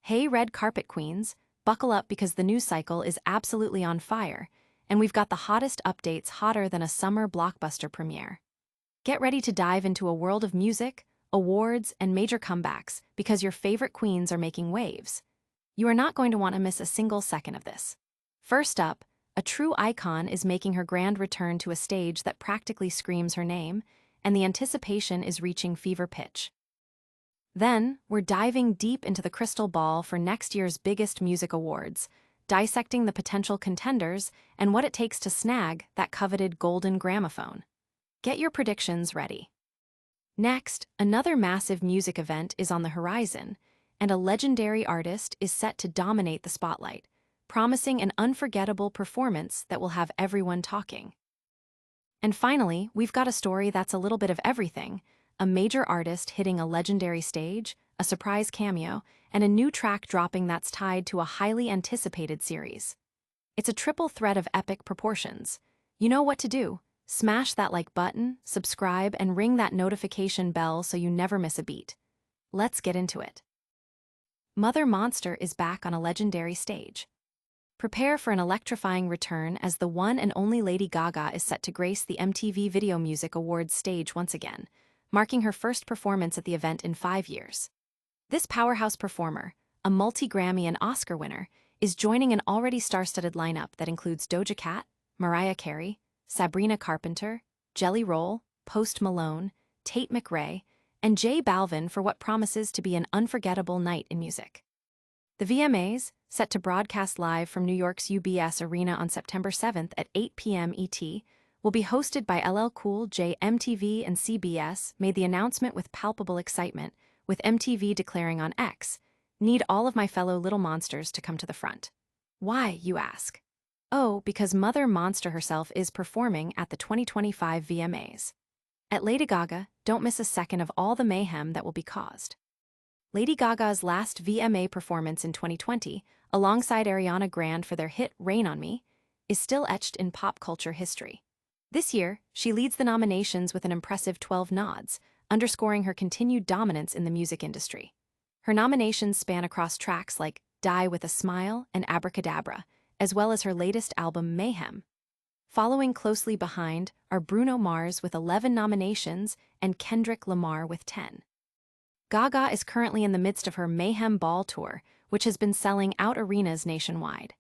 Hey, red carpet queens, buckle up because the news cycle is absolutely on fire, and we've got the hottest updates hotter than a summer blockbuster premiere. Get ready to dive into a world of music, awards, and major comebacks because your favorite queens are making waves. You are not going to want to miss a single second of this. First up, a true icon is making her grand return to a stage that practically screams her name, and the anticipation is reaching fever pitch. Then, we're diving deep into the crystal ball for next year's biggest music awards, dissecting the potential contenders and what it takes to snag that coveted golden gramophone. Get your predictions ready. Next, another massive music event is on the horizon, and a legendary artist is set to dominate the spotlight, promising an unforgettable performance that will have everyone talking. And finally, we've got a story that's a little bit of everything: a major artist hitting a legendary stage, a surprise cameo, and a new track dropping that's tied to a highly anticipated series. It's a triple threat of epic proportions. You know what to do. Smash that like button, subscribe, and ring that notification bell so you never miss a beat. Let's get into it. Mother Monster is back on a legendary stage. Prepare for an electrifying return as the one and only Lady Gaga is set to grace the MTV Video Music Awards stage once again, marking her first performance at the event in 5 years. This powerhouse performer, a multi-Grammy and Oscar winner, is joining an already star-studded lineup that includes Doja Cat, Mariah Carey, Sabrina Carpenter, Jelly Roll, Post Malone, Tate McRae, and J Balvin for what promises to be an unforgettable night in music. The VMAs, set to broadcast live from New York's UBS Arena on September 7th at 8 p.m. ET, will be hosted by LL Cool J. MTV and CBS made the announcement with palpable excitement, with MTV declaring on X, "Need all of my fellow little monsters to come to the front." Why, you ask? Oh, because Mother Monster herself is performing at the 2025 VMAs. At Lady Gaga, don't miss a second of all the mayhem that will be caused. Lady Gaga's last VMA performance in 2020, alongside Ariana Grande for their hit Rain on Me, is still etched in pop culture history. This year, she leads the nominations with an impressive 12 nods, underscoring her continued dominance in the music industry. Her nominations span across tracks like Die with a Smile and Abracadabra, as well as her latest album Mayhem. Following closely behind are Bruno Mars with 11 nominations and Kendrick Lamar with 10. Gaga is currently in the midst of her Mayhem Ball tour, which has been selling out arenas nationwide.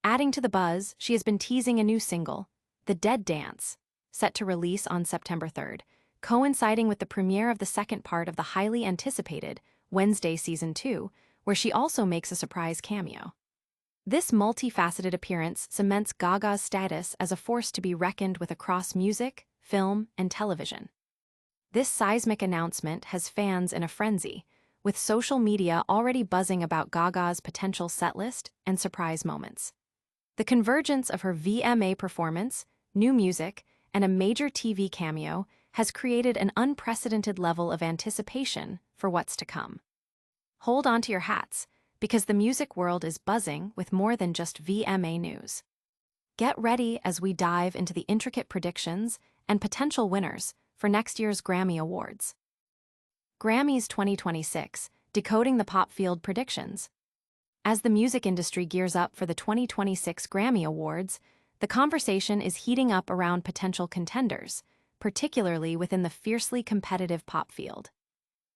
Adding to the buzz, she has been teasing a new single, The Dead Dance, set to release on September 3rd, coinciding with the premiere of the second part of the highly anticipated Wednesday Season 2, where she also makes a surprise cameo. This multifaceted appearance cements Gaga's status as a force to be reckoned with across music, film, and television. This seismic announcement has fans in a frenzy, with social media already buzzing about Gaga's potential setlist and surprise moments. The convergence of her VMA performance, new music, and a major TV cameo has created an unprecedented level of anticipation for what's to come. Hold on to your hats, because the music world is buzzing with more than just VMA news. Get ready as we dive into the intricate predictions and potential winners for next year's Grammy Awards. Grammys 2026, decoding the pop field predictions. As the music industry gears up for the 2026 Grammy Awards, the conversation is heating up around potential contenders, particularly within the fiercely competitive pop field.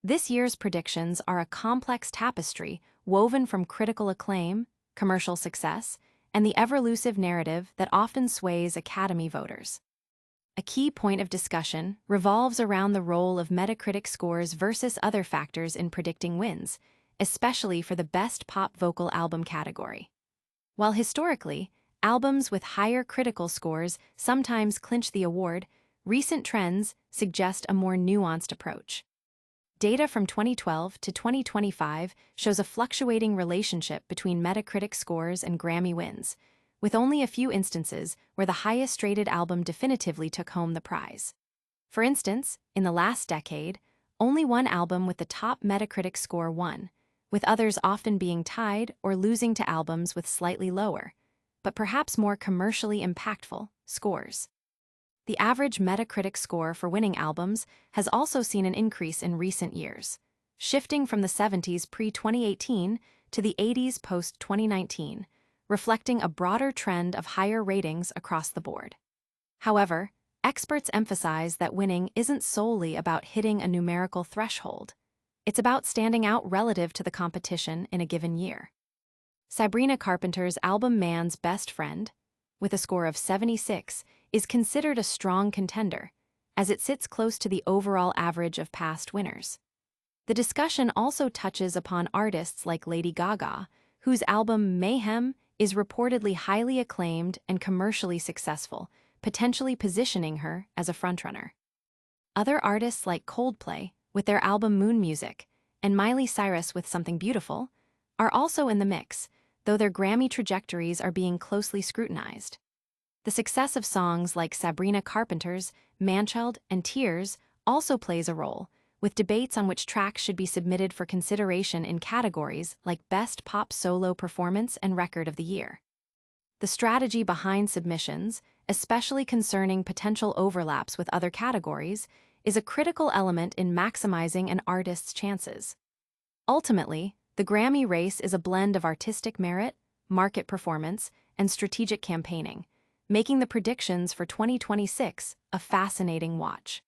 This year's predictions are a complex tapestry woven from critical acclaim, commercial success, and the ever-elusive narrative that often sways Academy voters. A key point of discussion revolves around the role of Metacritic scores versus other factors in predicting wins, especially for the Best Pop Vocal Album category. While historically, albums with higher critical scores sometimes clinch the award, recent trends suggest a more nuanced approach. Data from 2012 to 2025 shows a fluctuating relationship between Metacritic scores and Grammy wins, with only a few instances where the highest-rated album definitively took home the prize. For instance, in the last decade, only one album with the top Metacritic score won, with others often being tied or losing to albums with slightly lower, but perhaps more commercially impactful, scores. The average Metacritic score for winning albums has also seen an increase in recent years, shifting from the 70s pre-2018 to the 80s post-2019, reflecting a broader trend of higher ratings across the board. However, experts emphasize that winning isn't solely about hitting a numerical threshold. It's about standing out relative to the competition in a given year. Sabrina Carpenter's album Man's Best Friend, with a score of 76, is considered a strong contender, as it sits close to the overall average of past winners. The discussion also touches upon artists like Lady Gaga, whose album Mayhem is reportedly highly acclaimed and commercially successful, potentially positioning her as a frontrunner. Other artists like Coldplay, with their album Moon Music, and Miley Cyrus with Something Beautiful, are also in the mix, though their Grammy trajectories are being closely scrutinized. The success of songs like Sabrina Carpenter's Manchild and Tears also plays a role, with debates on which tracks should be submitted for consideration in categories like Best Pop Solo Performance and Record of the Year. The strategy behind submissions, especially concerning potential overlaps with other categories, is a critical element in maximizing an artist's chances. Ultimately, the Grammy race is a blend of artistic merit, market performance, and strategic campaigning, making the predictions for 2026 a fascinating watch.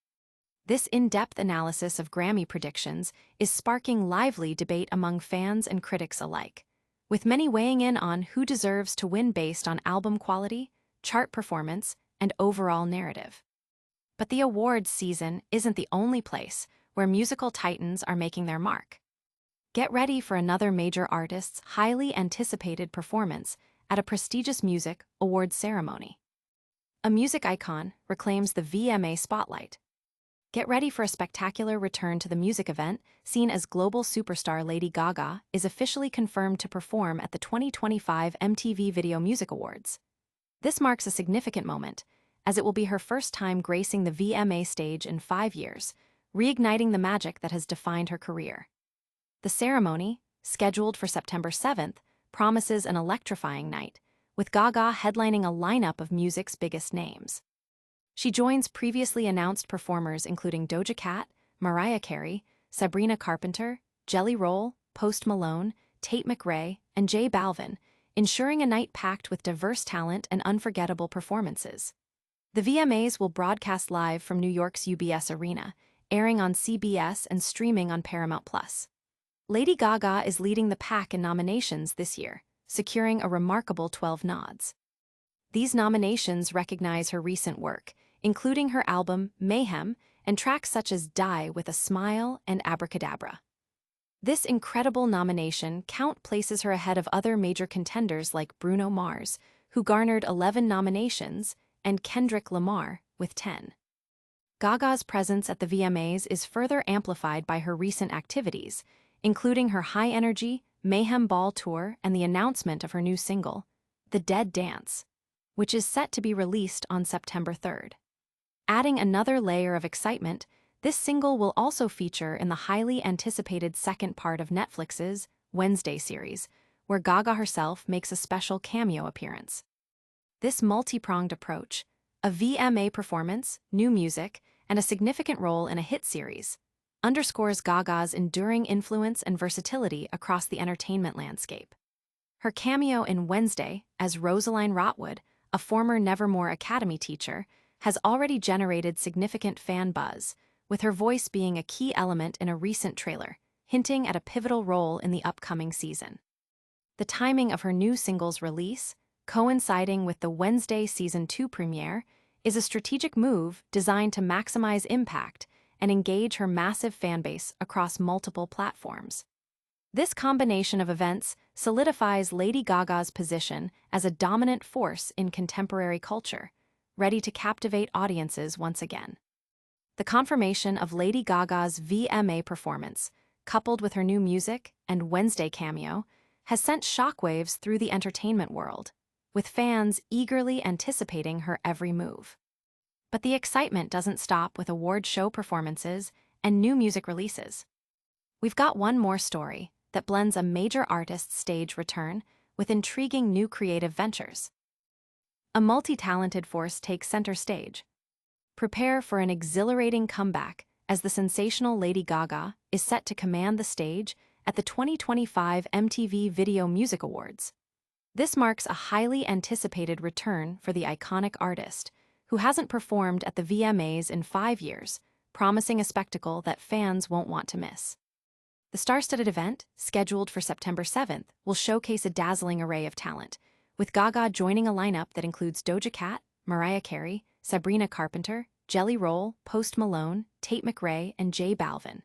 This in-depth analysis of Grammy predictions is sparking lively debate among fans and critics alike, with many weighing in on who deserves to win based on album quality, chart performance, and overall narrative. But the awards season isn't the only place where musical titans are making their mark. Get ready for another major artist's highly anticipated performance at a prestigious music awards ceremony. A music icon reclaims the VMA spotlight. Get ready for a spectacular return to the music event, seen as global superstar Lady Gaga is officially confirmed to perform at the 2025 MTV Video Music Awards. This marks a significant moment, as it will be her first time gracing the VMA stage in 5 years, reigniting the magic that has defined her career. The ceremony, scheduled for September 7th, promises an electrifying night, with Gaga headlining a lineup of music's biggest names. She joins previously announced performers including Doja Cat, Mariah Carey, Sabrina Carpenter, Jelly Roll, Post Malone, Tate McRae, and J Balvin, ensuring a night packed with diverse talent and unforgettable performances. The VMAs will broadcast live from New York's UBS Arena, airing on CBS and streaming on Paramount+. Lady Gaga is leading the pack in nominations this year, securing a remarkable 12 nods. These nominations recognize her recent work, including her album Mayhem and tracks such as Die with a Smile and Abracadabra. This incredible nomination count places her ahead of other major contenders like Bruno Mars, who garnered 11 nominations, and Kendrick Lamar with 10. Gaga's presence at the VMAs is further amplified by her recent activities, including her high-energy Mayhem Ball tour and the announcement of her new single, The Dead Dance, which is set to be released on September 3rd. Adding another layer of excitement, this single will also feature in the highly anticipated second part of Netflix's Wednesday series, where Gaga herself makes a special cameo appearance. This multi-pronged approach, a VMA performance, new music, and a significant role in a hit series, underscores Gaga's enduring influence and versatility across the entertainment landscape. Her cameo in Wednesday as Rosaline Rotwood, a former Nevermore Academy teacher, has already generated significant fan buzz, with her voice being a key element in a recent trailer, hinting at a pivotal role in the upcoming season. The timing of her new single's release, coinciding with the Wednesday Season 2 premiere, is a strategic move designed to maximize impact and engage her massive fanbase across multiple platforms. This combination of events solidifies Lady Gaga's position as a dominant force in contemporary culture, ready to captivate audiences once again. The confirmation of Lady Gaga's VMA performance, coupled with her new music and Wednesday cameo, has sent shockwaves through the entertainment world, with fans eagerly anticipating her every move. But the excitement doesn't stop with award show performances and new music releases. We've got one more story that blends a major artist's stage return with intriguing new creative ventures. A multi-talented force takes center stage. Prepare for an exhilarating comeback as the sensational Lady Gaga is set to command the stage at the 2025 MTV Video Music Awards. This marks a highly anticipated return for the iconic artist, who hasn't performed at the VMAs in 5 years, promising a spectacle that fans won't want to miss. The star-studded event, scheduled for September 7th, will showcase a dazzling array of talent, with Gaga joining a lineup that includes Doja Cat, Mariah Carey, Sabrina Carpenter, Jelly Roll, Post Malone, Tate McRae, and J Balvin.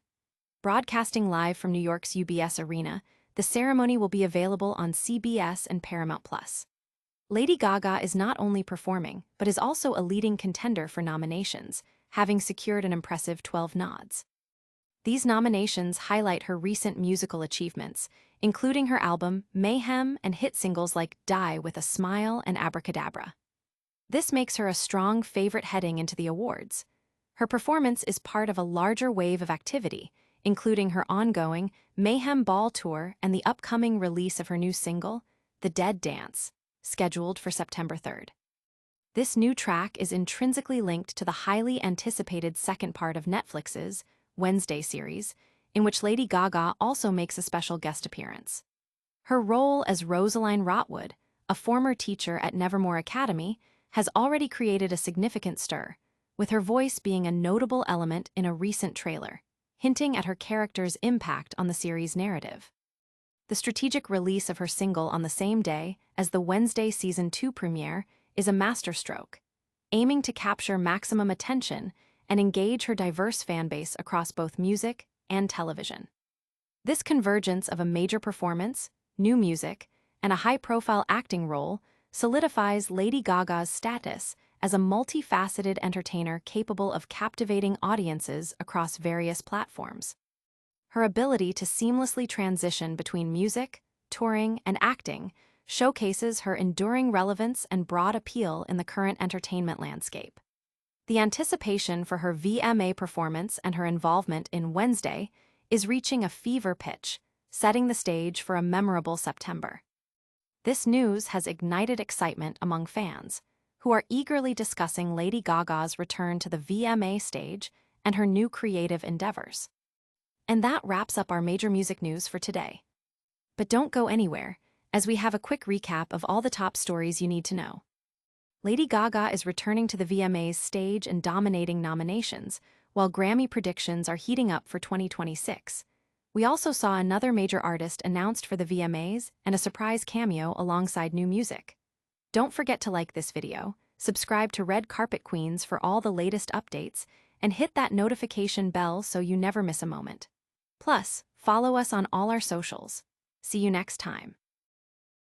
Broadcasting live from New York's UBS Arena, the ceremony will be available on CBS and Paramount+. Lady Gaga is not only performing, but is also a leading contender for nominations, having secured an impressive 12 nods. These nominations highlight her recent musical achievements, including her album Mayhem and hit singles like Die with a Smile and Abracadabra. This makes her a strong favorite heading into the awards. Her performance is part of a larger wave of activity, including her ongoing Mayhem Ball Tour and the upcoming release of her new single, The Dead Dance, scheduled for September 3rd. This new track is intrinsically linked to the highly anticipated second part of Netflix's Wednesday series, in which Lady Gaga also makes a special guest appearance. Her role as Rosaline Rotwood, a former teacher at Nevermore Academy, has already created a significant stir, with her voice being a notable element in a recent trailer, hinting at her character's impact on the series' narrative. The strategic release of her single on the same day as the Wednesday Season 2 premiere is a masterstroke, aiming to capture maximum attention and engage her diverse fanbase across both music and television. This convergence of a major performance, new music, and a high-profile acting role solidifies Lady Gaga's status as a multifaceted entertainer capable of captivating audiences across various platforms. Her ability to seamlessly transition between music, touring, and acting showcases her enduring relevance and broad appeal in the current entertainment landscape. The anticipation for her VMA performance and her involvement in Wednesday is reaching a fever pitch, setting the stage for a memorable September. This news has ignited excitement among fans, who are eagerly discussing Lady Gaga's return to the VMA stage and her new creative endeavors. And that wraps up our major music news for today. But don't go anywhere, as we have a quick recap of all the top stories you need to know. Lady Gaga is returning to the VMAs stage and dominating nominations, while Grammy predictions are heating up for 2026. We also saw another major artist announced for the VMAs and a surprise cameo alongside new music. Don't forget to like this video, subscribe to Red Carpet Queens for all the latest updates, and hit that notification bell so you never miss a moment. Plus, follow us on all our socials. See you next time.